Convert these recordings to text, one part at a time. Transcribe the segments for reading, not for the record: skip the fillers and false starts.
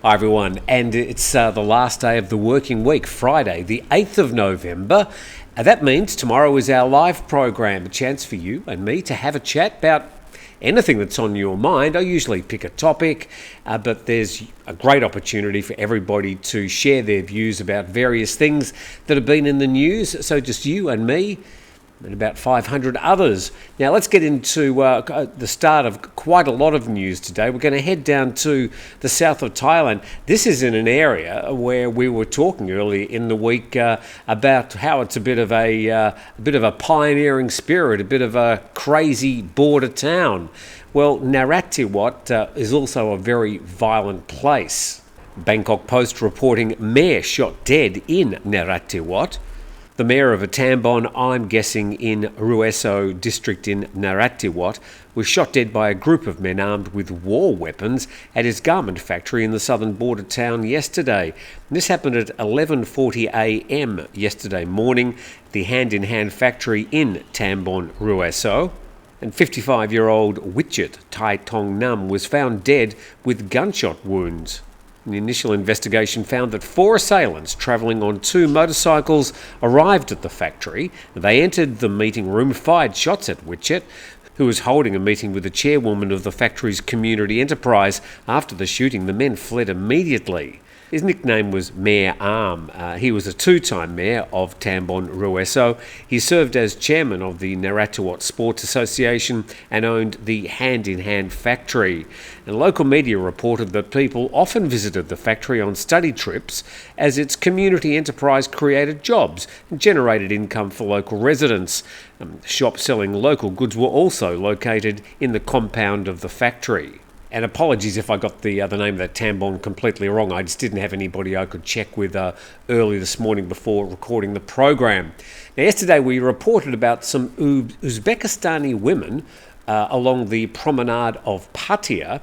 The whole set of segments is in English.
Hi everyone, and it's the last day of the working week, Friday, the 8th of November. That means tomorrow is our live program, a chance for you and me to have a chat about anything that's on your mind. I usually pick a topic, but there's a great opportunity for everybody to share their views about various things that have been in the news. So just you and me and about 500 others. Now let's get into the start of quite a lot of news today. We're going to head down to the south of Thailand. This is in an area where we were talking earlier in the week about how it's a bit of a pioneering spirit, a bit of a crazy border town. Well, Narathiwat is also a very violent place. Bangkok Post reporting mayor shot dead in Narathiwat. The mayor of a Tambon, I'm guessing in Rueso district in Narathiwat, was shot dead by a group of men armed with war weapons at his garment factory in the southern border town yesterday. This happened at 11:40 a.m. yesterday morning, the hand-in-hand factory in Tambon, Rueso. And 55-year-old Wichet Tai Tong Nam was found dead with gunshot wounds. The initial investigation found that 4 assailants travelling on 2 motorcycles arrived at the factory. They entered the meeting room, fired shots at Wichet, who was holding a meeting with the chairwoman of the factory's community enterprise. After the shooting, the men fled immediately. His nickname was Mayor Arm. He was a 2-time mayor of Tambon Rueso. He served as chairman of the Narathiwat Sports Association and owned the hand-in-hand factory. And local media reported that people often visited the factory on study trips as its community enterprise created jobs and generated income for local residents. Shops selling local goods were also located in the compound of the factory. And apologies if I got the name of that Tambon completely wrong. I just didn't have anybody I could check with early this morning before recording the program. Now, yesterday we reported about some Uzbekistani women along the promenade of Pattaya,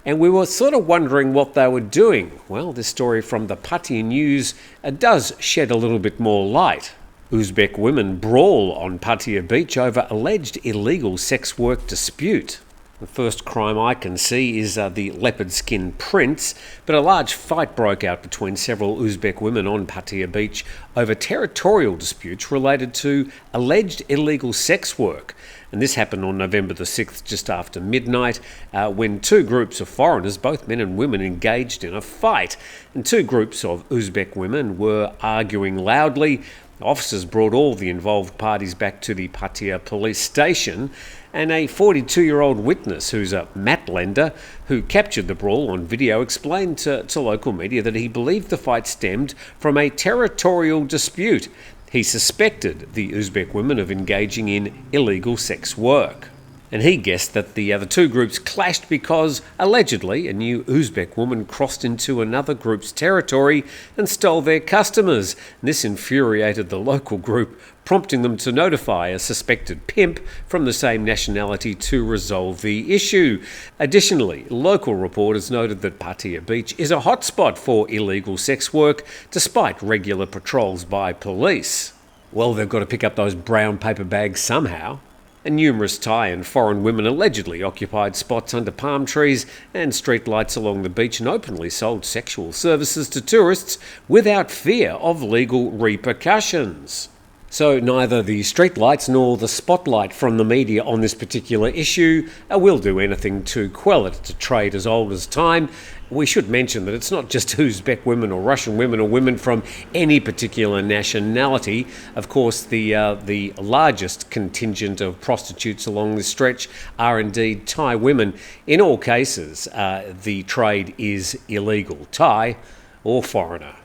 and we were sort of wondering what they were doing. Well, this story from the Pattaya News does shed a little bit more light. Uzbek women brawl on Pattaya Beach over alleged illegal sex work dispute. The first crime I can see is the leopard skin prints, but a large fight broke out between several Uzbek women on Pattaya Beach over territorial disputes related to alleged illegal sex work. And this happened on November the 6th, just after midnight, when 2 groups of foreigners, both men and women, engaged in a fight. And 2 groups of Uzbek women were arguing loudly. Officers brought all the involved parties back to the Pattaya police station, and a 42-year-old witness who's a mat lender who captured the brawl on video explained to local media that he believed the fight stemmed from a territorial dispute. He suspected the Uzbek women of engaging in illegal sex work. And he guessed that the other 2 groups clashed because, allegedly, a new Uzbek woman crossed into another group's territory and stole their customers. This infuriated the local group, prompting them to notify a suspected pimp from the same nationality to resolve the issue. Additionally, local reporters noted that Pattaya Beach is a hotspot for illegal sex work, despite regular patrols by police. Well, they've got to pick up those brown paper bags somehow. And numerous Thai and foreign women allegedly occupied spots under palm trees and street lights along the beach and openly sold sexual services to tourists without fear of legal repercussions. So neither the streetlights nor the spotlight from the media on this particular issue will do anything to quell it. It's a trade as old as time. We should mention that it's not just Uzbek women or Russian women or women from any particular nationality. Of course, the largest contingent of prostitutes along this stretch are indeed Thai women. In all cases, the trade is illegal, Thai or foreigner.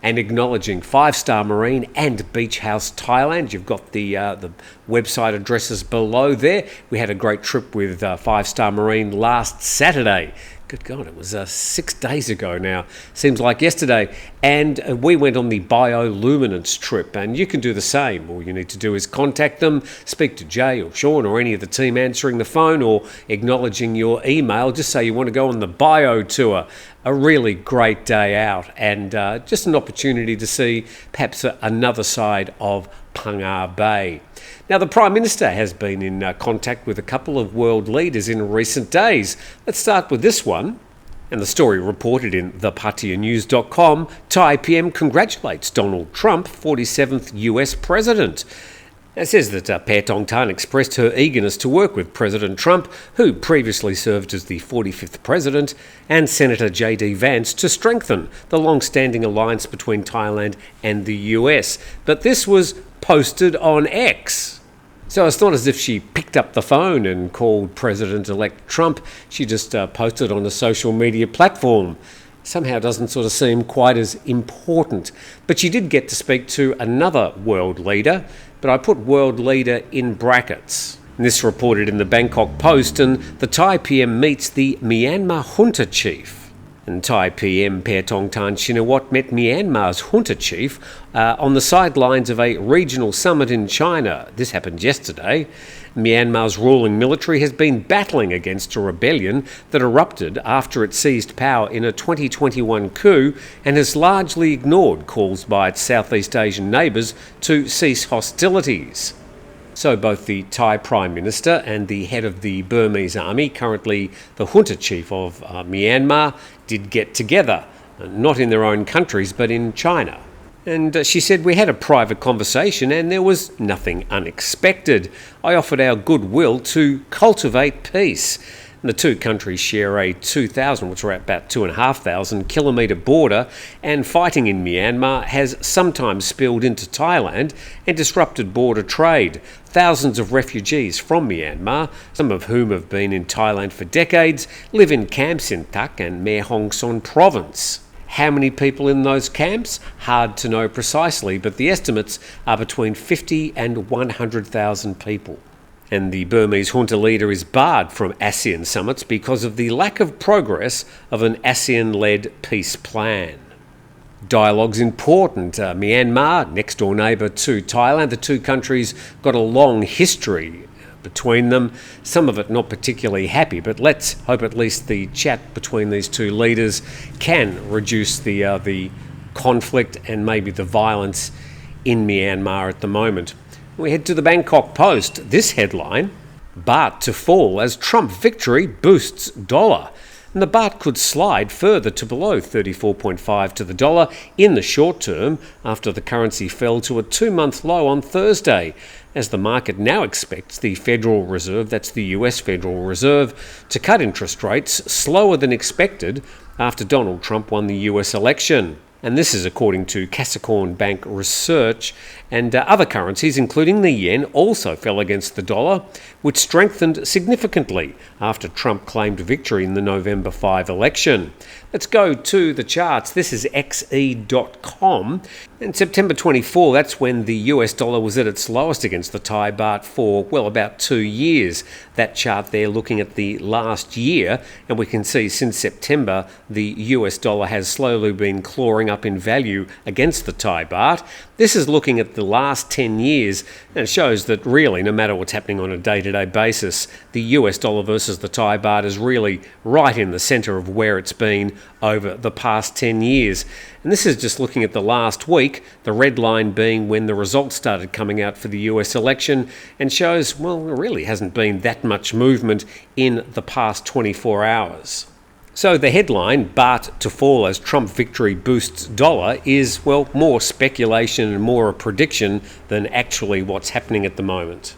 And acknowledging 5-Star Marine and Beach House Thailand. You've got the website addresses below there. We had a great trip with 5-Star Marine last Saturday. Good God, it was 6 days ago now. Seems like yesterday. And we went on the bioluminescence trip, and you can do the same. All you need to do is contact them, speak to Jay or Sean or any of the team answering the phone or acknowledging your email. Just say you want to go on the bio tour. a really great day out and just an opportunity to see perhaps another side of Phang Bay. Now, the Prime Minister has been in contact with a couple of world leaders in recent days. Let's start with this one. And the story reported in thepatianews.com, Thai PM congratulates Donald Trump, 47th US President. It says that PHANG expressed her eagerness to work with President Trump, who previously served as the 45th President, and Senator J.D. Vance to strengthen the long-standing alliance between Thailand and the US. But this was posted on X. So it's not as if she picked up the phone and called President-elect Trump. She just posted on a social media platform. Somehow doesn't sort of seem quite as important. But she did get to speak to another world leader, but I put world leader in brackets. And this reported in the Bangkok Post, and the Thai PM meets the Myanmar junta chief. And Thai PM Paetongtarn Shinawatra met Myanmar's junta chief on the sidelines of a regional summit in China. This happened yesterday. Myanmar's ruling military has been battling against a rebellion that erupted after it seized power in a 2021 coup and has largely ignored calls by its Southeast Asian neighbours to cease hostilities. So both the Thai Prime Minister and the head of the Burmese army, currently the junta chief of Myanmar, did get together, not in their own countries but in China. And she said, "We had a private conversation and there was nothing unexpected. I offered our goodwill to cultivate peace." And the two countries share a 2,000, which are about 2,500 kilometre border, and fighting in Myanmar has sometimes spilled into Thailand and disrupted border trade. Thousands of refugees from Myanmar, some of whom have been in Thailand for decades, live in camps in Tak and Mae Hong Son province. How many people in those camps? Hard to know precisely, but the estimates are between 50 and 100,000 people. And the Burmese junta leader is barred from ASEAN summits because of the lack of progress of an ASEAN-led peace plan. Dialogue's important. Myanmar, next door neighbour to Thailand, the two countries got a long history between them, some of it not particularly happy, but let's hope at least the chat between these two leaders can reduce the conflict and maybe the violence in Myanmar at the moment. We head to the Bangkok Post. This headline, Baht to fall as Trump victory boosts dollar. And the baht could slide further to below 34.5 to the dollar in the short term after the currency fell to a 2-month low on Thursday, as the market now expects the Federal Reserve, that's the US Federal Reserve, to cut interest rates slower than expected after Donald Trump won the US election. And this is according to Capricorn Bank research. And other currencies, including the yen, also fell against the dollar, which strengthened significantly after Trump claimed victory in the November 5 election. Let's go to the charts. This is xe.com. And September 24, that's when the US dollar was at its lowest against the Thai baht for, well, about 2 years. That chart there looking at the last year, and we can see since September the US dollar has slowly been clawing up in value against the Thai baht. This is looking at the last 10 years, and it shows that really, no matter what's happening on a day-to-day basis, the US dollar versus the Thai baht is really right in the centre of where it's been over the past 10 years. And this is just looking at the last week, the red line being when the results started coming out for the US election, and shows, well, there really hasn't been that much movement in the past 24 hours. So the headline, Baht to fall as Trump victory boosts dollar, is, well, more speculation and more a prediction than actually what's happening at the moment.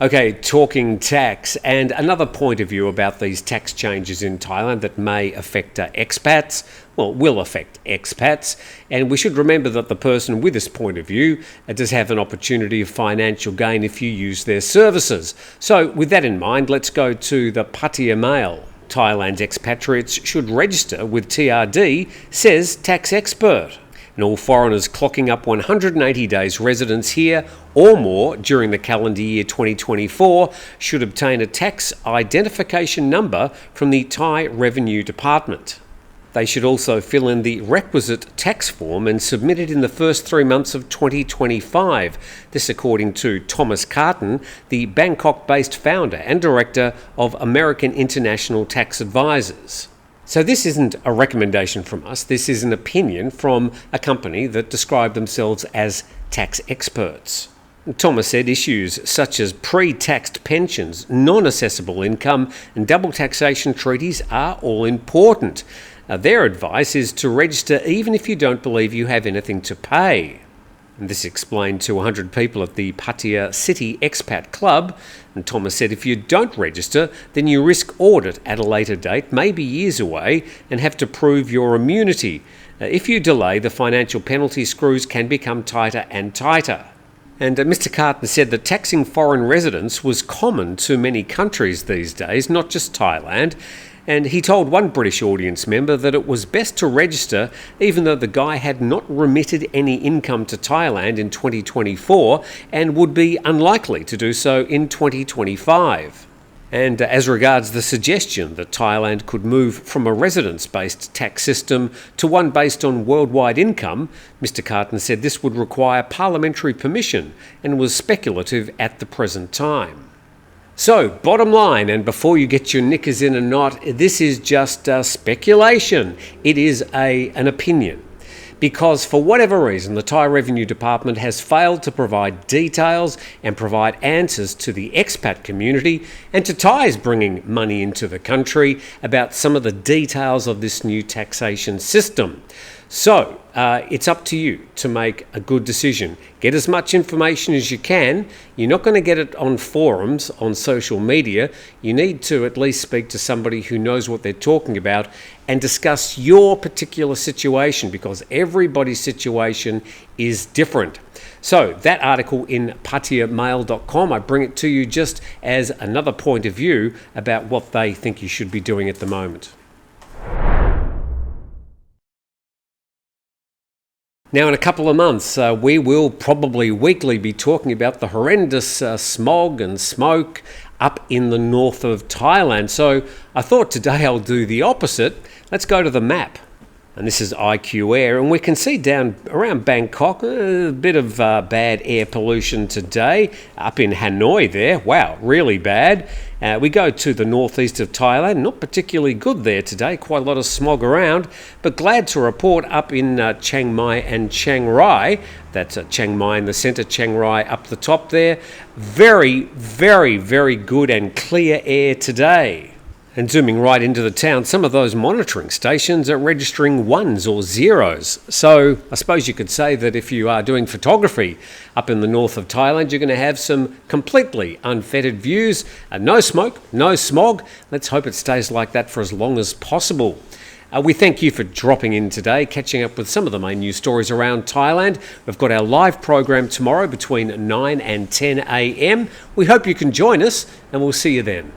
Okay, talking tax, and another point of view about these tax changes in Thailand that may affect expats, well, will affect expats, and we should remember that the person with this point of view does have an opportunity of financial gain if you use their services. So with that in mind, let's go to the Pattaya Mail. Thailand's expatriates should register with TRD, says tax expert. And all foreigners clocking up 180 days residence here or more during the calendar year 2024 should obtain a tax identification number from the Thai Revenue Department. They should also fill in the requisite tax form and submit it in the first 3 months of 2025. This according to Thomas Carton, the Bangkok-based founder and director of American International Tax Advisors. So this isn't a recommendation from us, this is an opinion from a company that describe themselves as tax experts. Thomas said issues such as pre-taxed pensions, non-assessable income and double taxation treaties are all important. Their advice is to register even if you don't believe you have anything to pay. And this explained to 100 people at the Pattaya City Expat Club. And Thomas said if you don't register, then you risk audit at a later date, maybe years away, and have to prove your immunity. If you delay, the financial penalty screws can become tighter and tighter. And Mr. Carton said that taxing foreign residents was common to many countries these days, not just Thailand. And he told one British audience member that it was best to register even though the guy had not remitted any income to Thailand in 2024 and would be unlikely to do so in 2025. And as regards the suggestion that Thailand could move from a residence-based tax system to one based on worldwide income, Mr. Carton said this would require parliamentary permission and was speculative at the present time. So, bottom line, and before you get your knickers in a knot, this is just speculation. It is an opinion. Because for whatever reason, the Thai Revenue Department has failed to provide details and provide answers to the expat community and to Thais bringing money into the country about some of the details of this new taxation system. So, it's up to you to make a good decision. Get as much information as you can. You're not going to get it on forums, on social media. You need to at least speak to somebody who knows what they're talking about and discuss your particular situation because everybody's situation is different. So that article in pattayamail.com, I bring it to you just as another point of view about what they think you should be doing at the moment. Now, in a couple of months, we will probably weekly be talking about the horrendous smog and smoke up in the north of Thailand. So I thought today I'll do the opposite. Let's go to the map. And this is IQ Air, and we can see down around Bangkok a bit of bad air pollution today. Up in Hanoi there, wow, really bad. We go to the northeast of Thailand, not particularly good there today, quite a lot of smog around, but glad to report up in Chiang Mai and Chiang Rai, that's Chiang Mai in the centre, Chiang Rai up the top there, very, very, very good and clear air today. And zooming right into the town, some of those monitoring stations are registering ones or zeros. So I suppose you could say that if you are doing photography up in the north of Thailand, you're going to have some completely unfettered views. No smoke, no smog. Let's hope it stays like that for as long as possible. We thank you for dropping in today, catching up with some of the main news stories around Thailand. We've got our live program tomorrow between 9 and 10 a.m. We hope you can join us, and we'll see you then.